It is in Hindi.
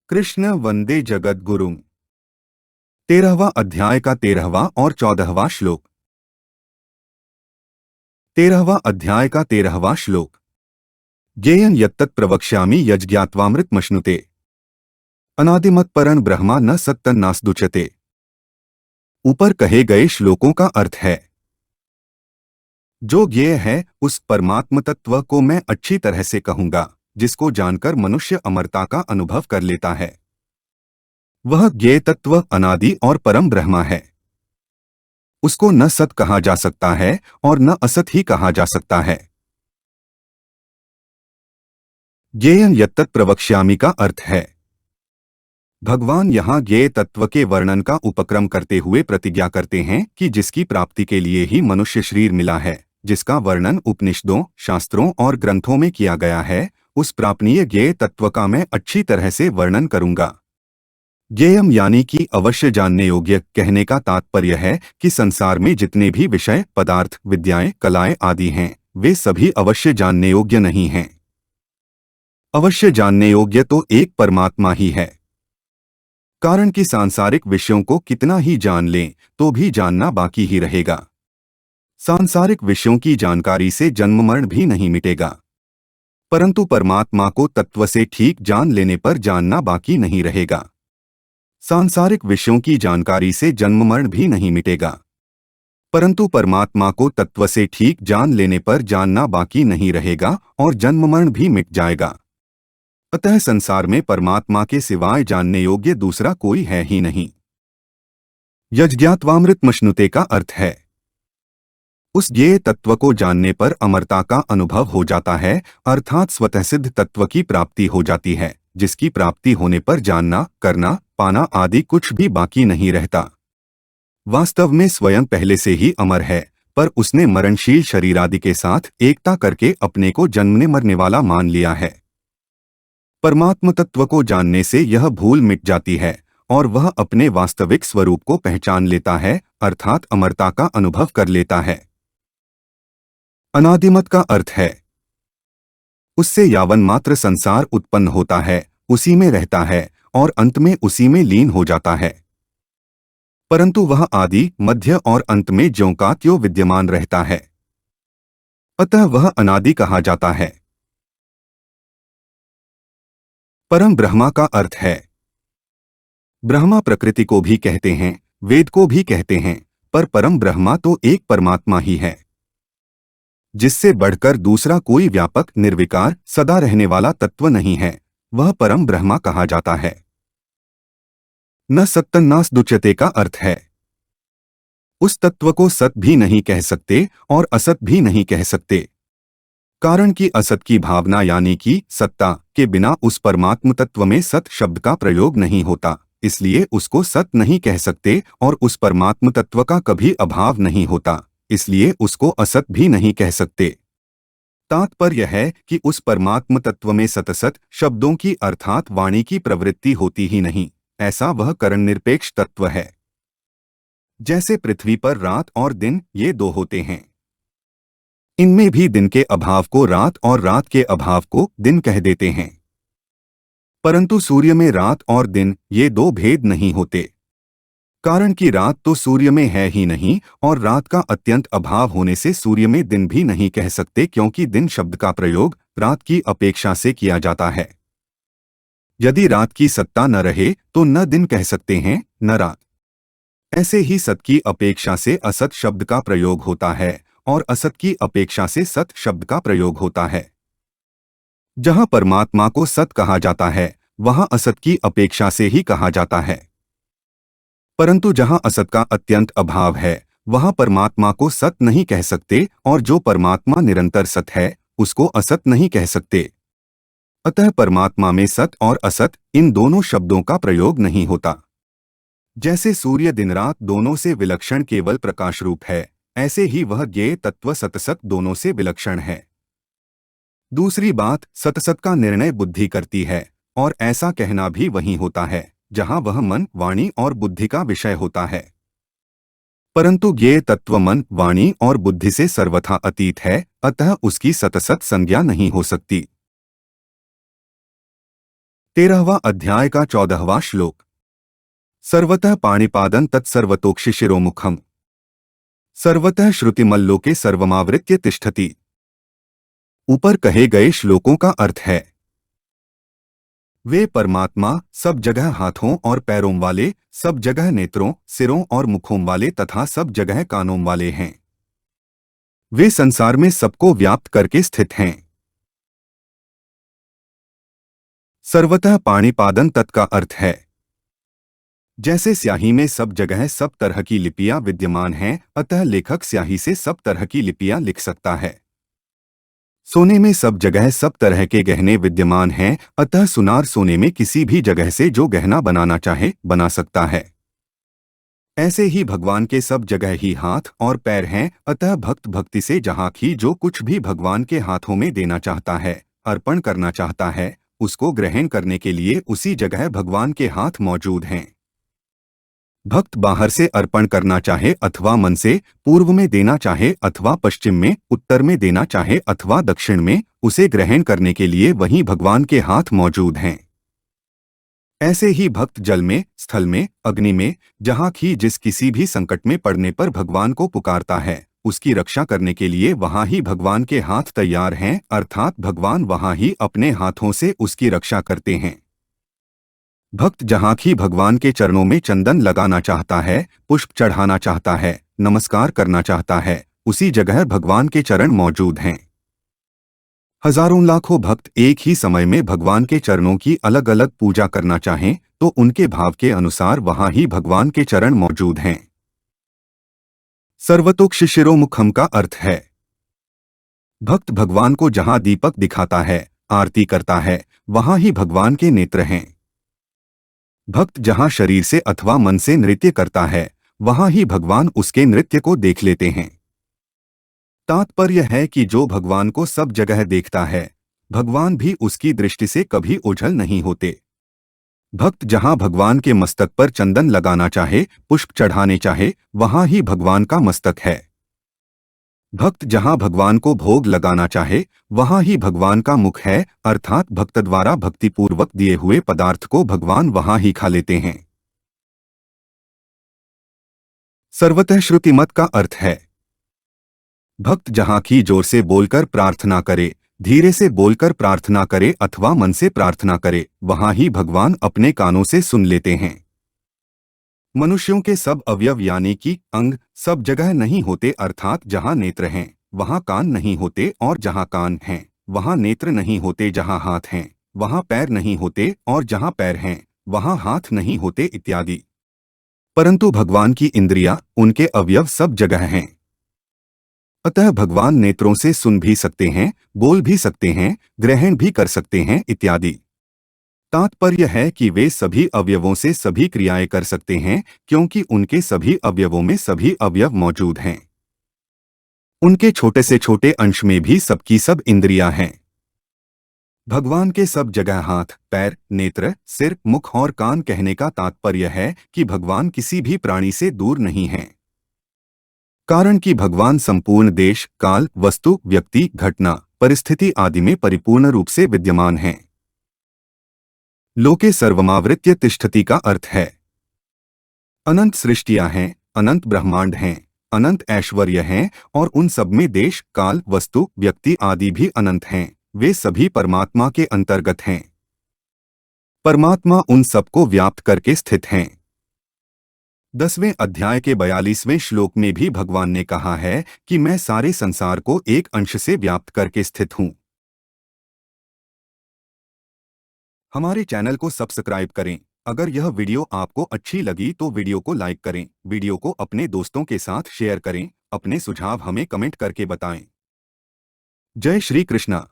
कृष्ण वंदे जगद्गुरुम्। 13वां अध्याय का 13वां और 14वां श्लोक। 13वां अध्याय का 13वां श्लोक। ज्ञेयं यत्तत् प्रवक्ष्यामि यज्ञात्वामृतमश्नुते। अनादिमत परं ब्रह्मा न सत्तन्नास्दुच्यते। ऊपर कहे गए श्लोकों का अर्थ है, जो ज्ञेय है उस परमात्म तत्व को मैं अच्छी तरह से कहूंगा, जिसको जानकर मनुष्य अमरता का अनुभव कर लेता है। वह ज्ञेय तत्व अनादि और परम ब्रह्मा है। उसको न सत कहा जा सकता है और न असत ही कहा जा सकता है। ज्ञेयं यत्तत् प्रवक्ष्यामि का अर्थ है, भगवान यहाँ ज्ञेय तत्व के वर्णन का उपक्रम करते हुए प्रतिज्ञा करते हैं कि जिसकी प्राप्ति के लिए ही मनुष्य शरीर मिला है, जिसका वर्णन उपनिषदों, शास्त्रों और ग्रंथों में किया गया है, उस प्रापणीय ज्ञेय तत्व का मैं अच्छी तरह से वर्णन करूंगा। ज्ञेयम यानी कि अवश्य जानने योग्य कहने का तात्पर्य है कि संसार में जितने भी विषय, पदार्थ, विद्याएं, कलाएं आदि हैं, वे सभी अवश्य जानने योग्य नहीं हैं। अवश्य जानने योग्य तो एक परमात्मा ही है। कारण कि सांसारिक विषयों को कितना ही जान लें तो भी जानना बाकी ही रहेगा। सांसारिक विषयों की जानकारी से जन्म मरण भी नहीं मिटेगा, परंतु परमात्मा को तत्व से ठीक जान लेने पर जानना बाकी नहीं रहेगा। सांसारिक विषयों की जानकारी से जन्म मरण भी नहीं मिटेगा, परंतु परमात्मा को तत्व से ठीक जान लेने पर जानना बाकी नहीं रहेगा और जन्म मरण भी मिट जाएगा। अतः संसार में परमात्मा के सिवाय जानने योग्य दूसरा कोई है ही नहीं। यज्ञात्वामृतमश्नुते का अर्थ है, उस ज्ञेय तत्व को जानने पर अमरता का अनुभव हो जाता है, अर्थात स्वतः सिद्ध तत्व की प्राप्ति हो जाती है, जिसकी प्राप्ति होने पर जानना, करना, पाना आदि कुछ भी बाकी नहीं रहता। वास्तव में स्वयं पहले से ही अमर है, पर उसने मरणशील शरीर आदि के साथ एकता करके अपने को जन्मने मरने वाला मान लिया है। परमात्म तत्व को जानने से यह भूल मिट जाती है और वह अपने वास्तविक स्वरूप को पहचान लेता है, अर्थात अमरता का अनुभव कर लेता है। अनादिमत का अर्थ है, उससे यावन मात्र संसार उत्पन्न होता है, उसी में रहता है और अंत में उसी में लीन हो जाता है, परंतु वह आदि, मध्य और अंत में ज्यों का त्यों विद्यमान रहता है, अतः वह अनादि कहा जाता है। परम ब्रह्मा का अर्थ है, ब्रह्मा प्रकृति को भी कहते हैं, वेद को भी कहते हैं, पर परम ब्रह्मा तो एक परमात्मा ही है, जिससे बढ़कर दूसरा कोई व्यापक, निर्विकार, सदा रहने वाला तत्व नहीं है। वह परम ब्रह्मा कहा जाता है। न सत्तन्नास्दुच्यते का अर्थ है, उस तत्व को सत भी नहीं कह सकते और असत भी नहीं कह सकते, कारण कि असत की भावना यानी कि सत्ता के बिना उस परमात्म तत्व में सत शब्द का प्रयोग नहीं होता, इसलिए उसको सत नहीं कह सकते और उस परमात्म तत्व का कभी अभाव नहीं होता, इसलिए उसको असत भी नहीं कह सकते। तात्पर्य है कि उस परमात्म तत्व में सतसत शब्दों की अर्थात वाणी की प्रवृत्ति होती ही नहीं, ऐसा वह करण निरपेक्ष तत्व है। जैसे पृथ्वी पर रात और दिन ये दो होते हैं, इनमें भी दिन के अभाव को रात और रात के अभाव को दिन कह देते हैं, परंतु सूर्य में रात और दिन ये दो भेद नहीं होते, कारण कि रात तो सूर्य में है ही नहीं और रात का अत्यंत अभाव होने से सूर्य में दिन भी नहीं कह सकते, क्योंकि दिन शब्द का प्रयोग रात की अपेक्षा से किया जाता है। यदि रात की सत्ता न रहे तो न दिन कह सकते हैं न रात। ऐसे ही सत की अपेक्षा से असत शब्द का प्रयोग होता है और असत की अपेक्षा से सत शब्द का प्रयोग होता है। जहां परमात्मा को सत कहा जाता है, वहां असत की अपेक्षा से ही कहा जाता है, परंतु जहां असत का अत्यंत अभाव है, वहां परमात्मा को सत नहीं कह सकते और जो परमात्मा निरंतर सत है, उसको असत नहीं कह सकते। अतः परमात्मा में सत और असत इन दोनों शब्दों का प्रयोग नहीं होता। जैसे सूर्य दिन रात दोनों से विलक्षण केवल प्रकाश रूप है, ऐसे ही वह ज्ञेय तत्व सतसत दोनों से विलक्षण है। दूसरी बात, सतसत का निर्णय बुद्धि करती है और ऐसा कहना भी वही होता है जहां वह मन, वाणी और बुद्धि का विषय होता है, परंतु ज्ञेय तत्व मन, वाणी और बुद्धि से सर्वथा अतीत है, अतः उसकी सतसत संज्ञा नहीं हो सकती। 13वां अध्याय का 14वां श्लोक। सर्वतः पाणिपादं तत्सर्वतोक्षिशिरोमुखम् सर्वतः श्रुतिमल्लोके सर्वमावृत्य तिष्ठति। ऊपर कहे गए श्लोकों का अर्थ है, वे परमात्मा सब जगह हाथों और पैरों वाले, सब जगह नेत्रों, सिरों और मुखों वाले तथा सब जगह कानों वाले हैं। वे संसार में सबको व्याप्त करके स्थित हैं। सर्वतः पाणिपादं तत् का अर्थ है, जैसे स्याही में सब जगह सब तरह की लिपियां विद्यमान हैं, अतः लेखक स्याही से सब तरह की लिपियां लिख सकता है। सोने में सब जगह सब तरह के गहने विद्यमान हैं, अतः सुनार सोने में किसी भी जगह से जो गहना बनाना चाहे बना सकता है। ऐसे ही भगवान के सब जगह ही हाथ और पैर हैं, अतः भक्त भक्ति से जहाँ ही जो कुछ भी भगवान के हाथों में देना चाहता है, अर्पण करना चाहता है, उसको ग्रहण करने के लिए उसी जगह भगवान के हाथ मौजूद हैं। भक्त बाहर से अर्पण करना चाहे अथवा मन से, पूर्व में देना चाहे अथवा पश्चिम में, उत्तर में देना चाहे अथवा दक्षिण में, उसे ग्रहण करने के लिए वहीं भगवान के हाथ मौजूद हैं। ऐसे ही भक्त जल में, स्थल में, अग्नि में, जहाँ ही जिस किसी भी संकट में पड़ने पर भगवान को पुकारता है, उसकी रक्षा करने के लिए वहाँ ही भगवान के हाथ तैयार हैं, अर्थात भगवान वहाँ ही अपने हाथों से उसकी रक्षा करते हैं। भक्त जहाँ ही भगवान के चरणों में चंदन लगाना चाहता है, पुष्प चढ़ाना चाहता है, नमस्कार करना चाहता है, उसी जगह भगवान के चरण मौजूद हैं। हजारों लाखों भक्त एक ही समय में भगवान के चरणों की अलग अलग पूजा करना चाहें तो उनके भाव के अनुसार वहां ही भगवान के चरण मौजूद हैं। सर्वतोक्षिशिरोमुखम का अर्थ है, भक्त भगवान को जहां दीपक दिखाता है, आरती करता है, वहां ही भगवान के नेत्र हैं। भक्त जहां शरीर से अथवा मन से नृत्य करता है, वहां ही भगवान उसके नृत्य को देख लेते हैं। तात्पर्य है कि जो भगवान को सब जगह देखता है, भगवान भी उसकी दृष्टि से कभी ओझल नहीं होते। भक्त जहां भगवान के मस्तक पर चंदन लगाना चाहे, पुष्प चढ़ाने चाहे, वहां ही भगवान का मस्तक है। भक्त जहां भगवान को भोग लगाना चाहे, वहां ही भगवान का मुख है, अर्थात भक्त द्वारा भक्तिपूर्वक दिए हुए पदार्थ को भगवान वहां ही खा लेते हैं। सर्वतः श्रुतिमत का अर्थ है, भक्त जहाँ की जोर से बोलकर प्रार्थना करे, धीरे से बोलकर प्रार्थना करे अथवा मन से प्रार्थना करे, वहां ही भगवान अपने कानों से सुन लेते हैं। मनुष्यों के सब अवयव यानी कि अंग सब जगह नहीं होते, अर्थात जहाँ नेत्र हैं वहाँ कान नहीं होते, और जहाँ कान हैं वहाँ नेत्र नहीं होते, जहाँ हाथ हैं वहाँ पैर नहीं होते, और जहाँ पैर हैं वहाँ हाथ नहीं होते इत्यादि। परंतु भगवान की इंद्रियां, उनके अवयव सब जगह हैं। अतः भगवान नेत्रों से सुन भी सकते हैं, बोल भी सकते हैं, ग्रहण भी कर सकते हैं इत्यादि। तात्पर्य है कि वे सभी अवयवों से सभी क्रियाएं कर सकते हैं, क्योंकि उनके सभी अवयवों में सभी अवयव मौजूद हैं। उनके छोटे से छोटे अंश में भी सबकी सब इंद्रियां हैं। भगवान के सब जगह हाथ, पैर, नेत्र, सिर, मुख और कान कहने का तात्पर्य है कि भगवान किसी भी प्राणी से दूर नहीं हैं। कारण कि भगवान संपूर्ण देश, काल, वस्तु, व्यक्ति, घटना, परिस्थिति आदि में परिपूर्ण रूप से विद्यमान हैं। लोके सर्वमावृत्य तिष्ठति का अर्थ है, अनंत सृष्टियां हैं, अनंत ब्रह्मांड हैं, अनंत ऐश्वर्य हैं, और उन सब में देश, काल, वस्तु, व्यक्ति आदि भी अनंत हैं। वे सभी परमात्मा के अंतर्गत हैं। परमात्मा उन सबको व्याप्त करके स्थित हैं। 10वें अध्याय के 42वें श्लोक में भी भगवान ने कहा है कि मैं सारे संसार को एक अंश से व्याप्त करके स्थित हूं। हमारे चैनल को सब्सक्राइब करें। अगर यह वीडियो आपको अच्छी लगी तो वीडियो को लाइक करें, वीडियो को अपने दोस्तों के साथ शेयर करें, अपने सुझाव हमें कमेंट करके बताएं। जय श्री कृष्णा।